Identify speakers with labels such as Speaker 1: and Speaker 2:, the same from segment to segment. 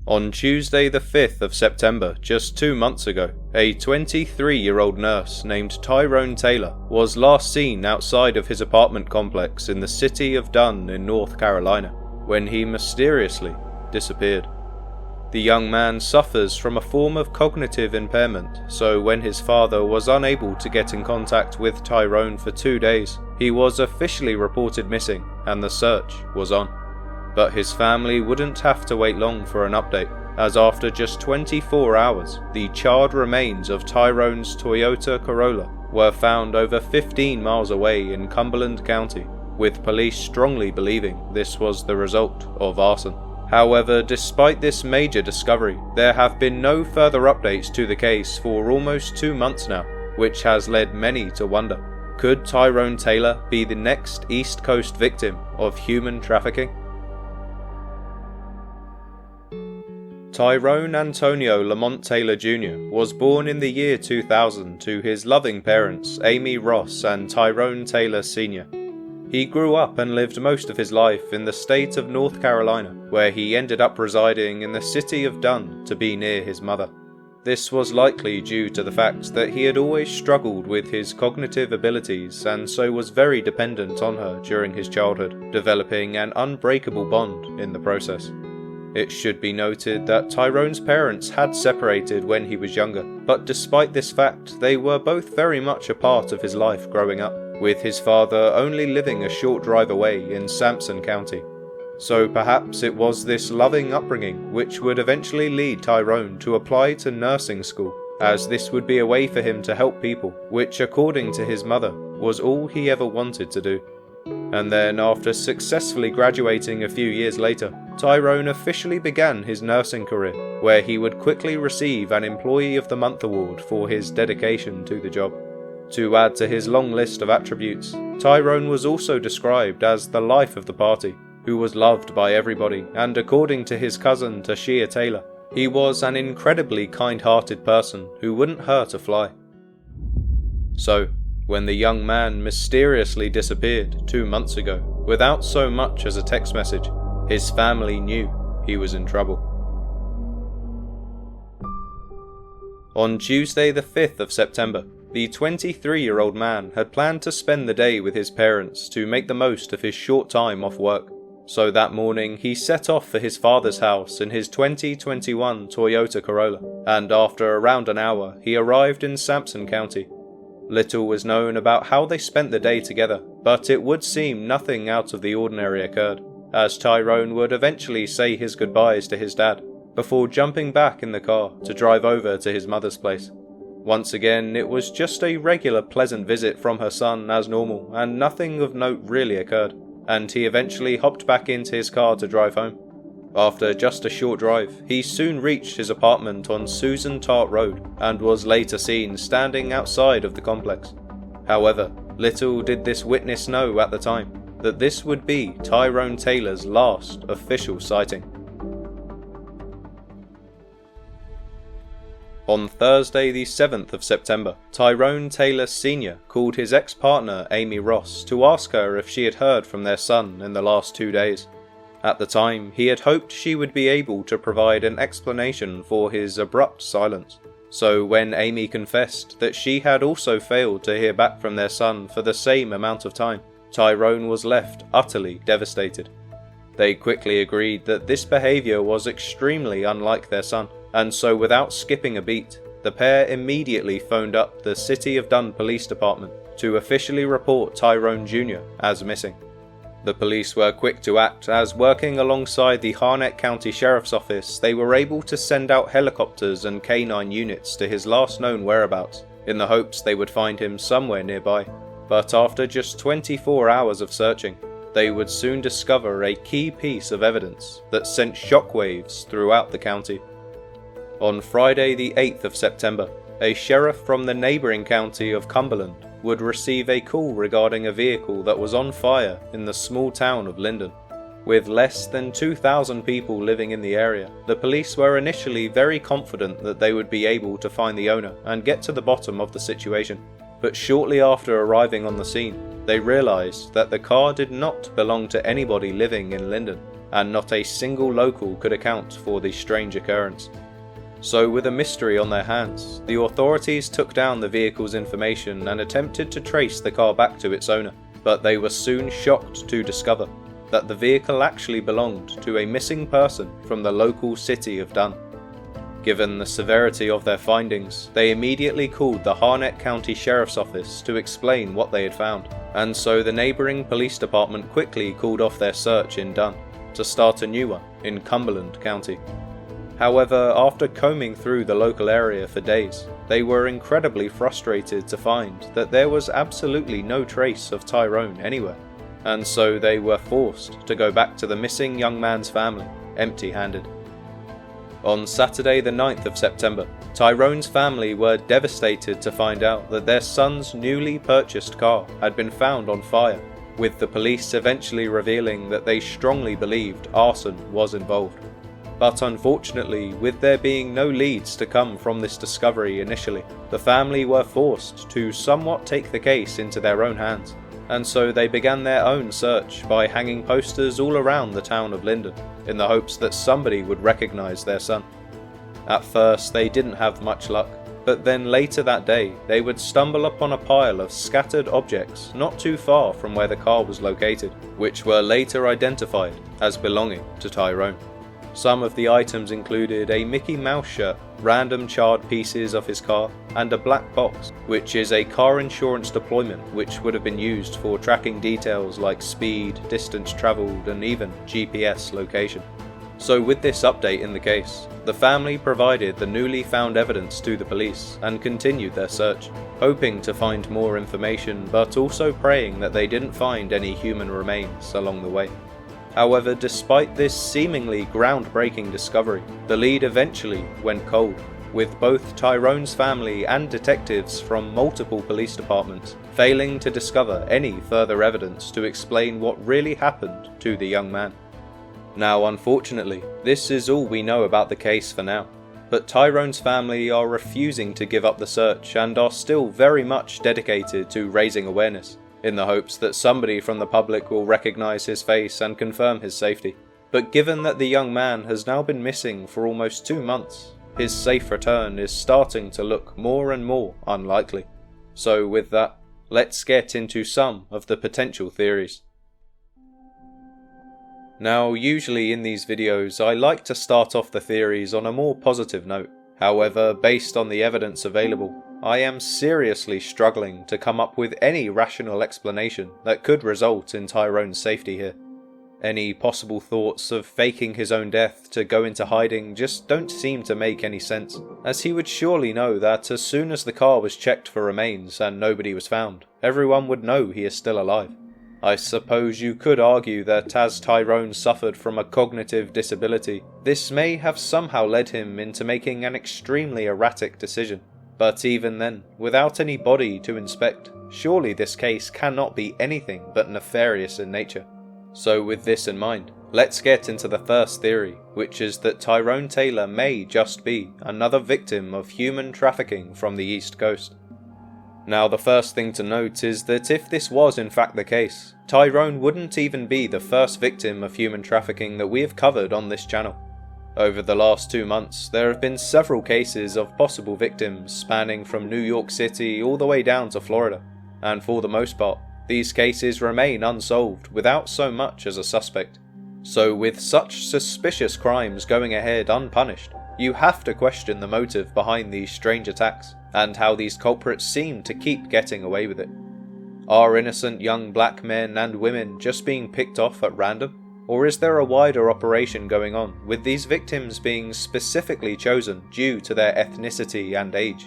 Speaker 1: On Tuesday the 5th of September, just 2 months ago, a 23-year-old nurse named Tyrone Taylor was last seen outside of his apartment complex in the city of Dunn in North Carolina, when he mysteriously disappeared. The young man suffers from a form of cognitive impairment, so when his father was unable to get in contact with Tyrone for 2 days, he was officially reported missing and the search was on. But his family wouldn't have to wait long for an update, as after just 24 hours, the charred remains of Tyrone's Toyota Corolla were found over 15 miles away in Cumberland County, with police strongly believing this was the result of arson. However, despite this major discovery, there have been no further updates to the case for almost 2 months now, which has led many to wonder, could Tyrone Taylor be the next East Coast victim of human trafficking? Tyrone Antonio Lamont Taylor Jr. was born in the year 2000 to his loving parents Amy Ross and Tyrone Taylor Sr. He grew up and lived most of his life in the state of North Carolina, where he ended up residing in the city of Dunn to be near his mother. This was likely due to the fact that he had always struggled with his cognitive abilities and so was very dependent on her during his childhood, developing an unbreakable bond in the process. It should be noted that Tyrone's parents had separated when he was younger, but despite this fact, they were both very much a part of his life growing up, with his father only living a short drive away in Sampson County. So perhaps it was this loving upbringing which would eventually lead Tyrone to apply to nursing school, as this would be a way for him to help people, which according to his mother was all he ever wanted to do. And then, after successfully graduating a few years later, Tyrone officially began his nursing career, where he would quickly receive an Employee of the Month award for his dedication to the job. To add to his long list of attributes, Tyrone was also described as the life of the party, who was loved by everybody, and according to his cousin Tashia Taylor, he was an incredibly kind-hearted person who wouldn't hurt a fly. So, when the young man mysteriously disappeared 2 months ago, without so much as a text message, his family knew he was in trouble. On Tuesday the 5th of September, the 23-year-old man had planned to spend the day with his parents to make the most of his short time off work. So that morning he set off for his father's house in his 2021 Toyota Corolla, and after around an hour he arrived in Sampson County. Little was known about how they spent the day together, but it would seem nothing out of the ordinary occurred, as Tyrone would eventually say his goodbyes to his dad, before jumping back in the car to drive over to his mother's place. Once again, it was just a regular pleasant visit from her son as normal, and nothing of note really occurred, and he eventually hopped back into his car to drive home. After just a short drive, he soon reached his apartment on Susan Tart Road and was later seen standing outside of the complex. However, little did this witness know at the time that this would be Tyrone Taylor's last official sighting. On Thursday the 7th of September, Tyrone Taylor Sr. called his ex-partner Amy Ross to ask her if she had heard from their son in the last 2 days. At the time, he had hoped she would be able to provide an explanation for his abrupt silence. So when Amy confessed that she had also failed to hear back from their son for the same amount of time, Tyrone was left utterly devastated. They quickly agreed that this behaviour was extremely unlike their son, and so without skipping a beat, the pair immediately phoned up the City of Dunn Police Department to officially report Tyrone Jr. as missing. The police were quick to act, as working alongside the Harnett County Sheriff's Office, they were able to send out helicopters and canine units to his last known whereabouts, in the hopes they would find him somewhere nearby. But after just 24 hours of searching, they would soon discover a key piece of evidence that sent shockwaves throughout the county. On Friday the 8th of September, a sheriff from the neighbouring county of Cumberland would receive a call regarding a vehicle that was on fire in the small town of Linden. With less than 2,000 people living in the area, the police were initially very confident that they would be able to find the owner and get to the bottom of the situation. But shortly after arriving on the scene, they realised that the car did not belong to anybody living in Linden, and not a single local could account for the strange occurrence. So with a mystery on their hands, the authorities took down the vehicle's information and attempted to trace the car back to its owner, but they were soon shocked to discover that the vehicle actually belonged to a missing person from the local city of Dunn. Given the severity of their findings, they immediately called the Harnett County Sheriff's Office to explain what they had found, and so the neighbouring police department quickly called off their search in Dunn to start a new one in Cumberland County. However, after combing through the local area for days, they were incredibly frustrated to find that there was absolutely no trace of Tyrone anywhere, and so they were forced to go back to the missing young man's family empty-handed. On Saturday the 9th of September, Tyrone's family were devastated to find out that their son's newly purchased car had been found on fire, with the police eventually revealing that they strongly believed arson was involved. But unfortunately, with there being no leads to come from this discovery initially, the family were forced to somewhat take the case into their own hands, and so they began their own search by hanging posters all around the town of Linden, in the hopes that somebody would recognise their son. At first they didn't have much luck, but then later that day they would stumble upon a pile of scattered objects not too far from where the car was located, which were later identified as belonging to Tyrone. Some of the items included a Mickey Mouse shirt, random charred pieces of his car, and a black box, which is a car insurance deployment which would have been used for tracking details like speed, distance travelled, and even GPS location. So with this update in the case, the family provided the newly found evidence to the police and continued their search, hoping to find more information but also praying that they didn't find any human remains along the way. However, despite this seemingly groundbreaking discovery, the lead eventually went cold, with both Tyrone's family and detectives from multiple police departments failing to discover any further evidence to explain what really happened to the young man. Now, unfortunately, this is all we know about the case for now, but Tyrone's family are refusing to give up the search and are still very much dedicated to raising awareness, in the hopes that somebody from the public will recognise his face and confirm his safety. But given that the young man has now been missing for almost 2 months, his safe return is starting to look more and more unlikely. So with that, let's get into some of the potential theories. Now, usually in these videos I like to start off the theories on a more positive note. However, based on the evidence available, I am seriously struggling to come up with any rational explanation that could result in Tyrone's safety here. Any possible thoughts of faking his own death to go into hiding just don't seem to make any sense, as he would surely know that as soon as the car was checked for remains and nobody was found, everyone would know he is still alive. I suppose you could argue that as Tyrone suffered from a cognitive disability, this may have somehow led him into making an extremely erratic decision. But even then, without any body to inspect, surely this case cannot be anything but nefarious in nature. So with this in mind, let's get into the first theory, which is that Tyrone Taylor may just be another victim of human trafficking from the East Coast. Now, the first thing to note is that if this was in fact the case, Tyrone wouldn't even be the first victim of human trafficking that we have covered on this channel. Over the last 2 months, there have been several cases of possible victims spanning from New York City all the way down to Florida, and for the most part, these cases remain unsolved without so much as a suspect. So with such suspicious crimes going ahead unpunished, you have to question the motive behind these strange attacks, and how these culprits seem to keep getting away with it. Are innocent young black men and women just being picked off at random? Or is there a wider operation going on, with these victims being specifically chosen due to their ethnicity and age?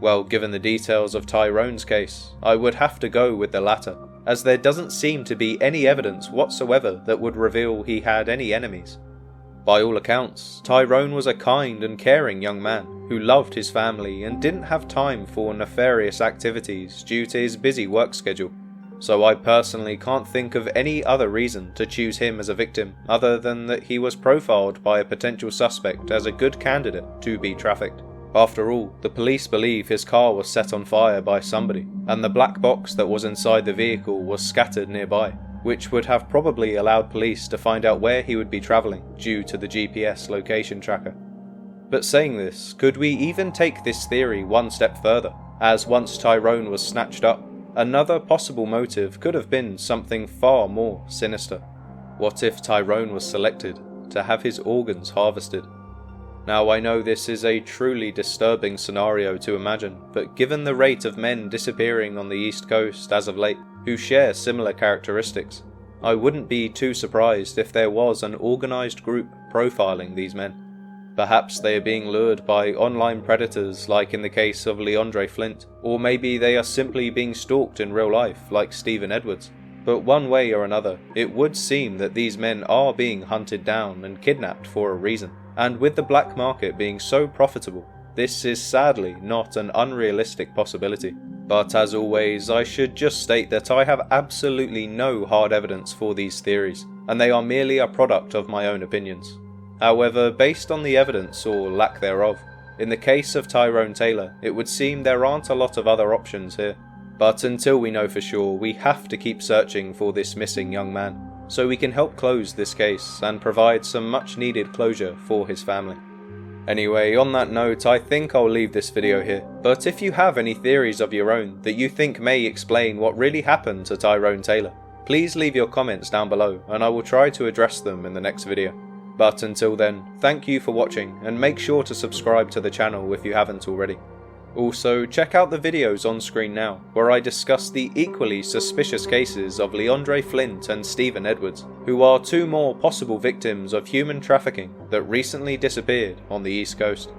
Speaker 1: Well, given the details of Tyrone's case, I would have to go with the latter, as there doesn't seem to be any evidence whatsoever that would reveal he had any enemies. By all accounts, Tyrone was a kind and caring young man who loved his family and didn't have time for nefarious activities due to his busy work schedule. So I personally can't think of any other reason to choose him as a victim other than that he was profiled by a potential suspect as a good candidate to be trafficked. After all, the police believe his car was set on fire by somebody, and the black box that was inside the vehicle was scattered nearby, which would have probably allowed police to find out where he would be travelling due to the GPS location tracker. But saying this, could we even take this theory one step further, as once Tyrone was snatched up, another possible motive could have been something far more sinister. What if Tyrone was selected to have his organs harvested? Now, I know this is a truly disturbing scenario to imagine, but given the rate of men disappearing on the East Coast as of late, who share similar characteristics, I wouldn't be too surprised if there was an organised group profiling these men. Perhaps they are being lured by online predators like in the case of Leondre Flint, or maybe they are simply being stalked in real life like Stephen Edwards. But one way or another, it would seem that these men are being hunted down and kidnapped for a reason. And with the black market being so profitable, this is sadly not an unrealistic possibility. But as always, I should just state that I have absolutely no hard evidence for these theories, and they are merely a product of my own opinions. However, based on the evidence or lack thereof, in the case of Tyrone Taylor, it would seem there aren't a lot of other options here. But until we know for sure, we have to keep searching for this missing young man, so we can help close this case and provide some much needed closure for his family. Anyway, on that note, I think I'll leave this video here, but if you have any theories of your own that you think may explain what really happened to Tyrone Taylor, please leave your comments down below and I will try to address them in the next video. But until then, thank you for watching and make sure to subscribe to the channel if you haven't already. Also, check out the videos on screen now, where I discuss the equally suspicious cases of Leondre Flint and Stephen Edwards, who are two more possible victims of human trafficking that recently disappeared on the East Coast.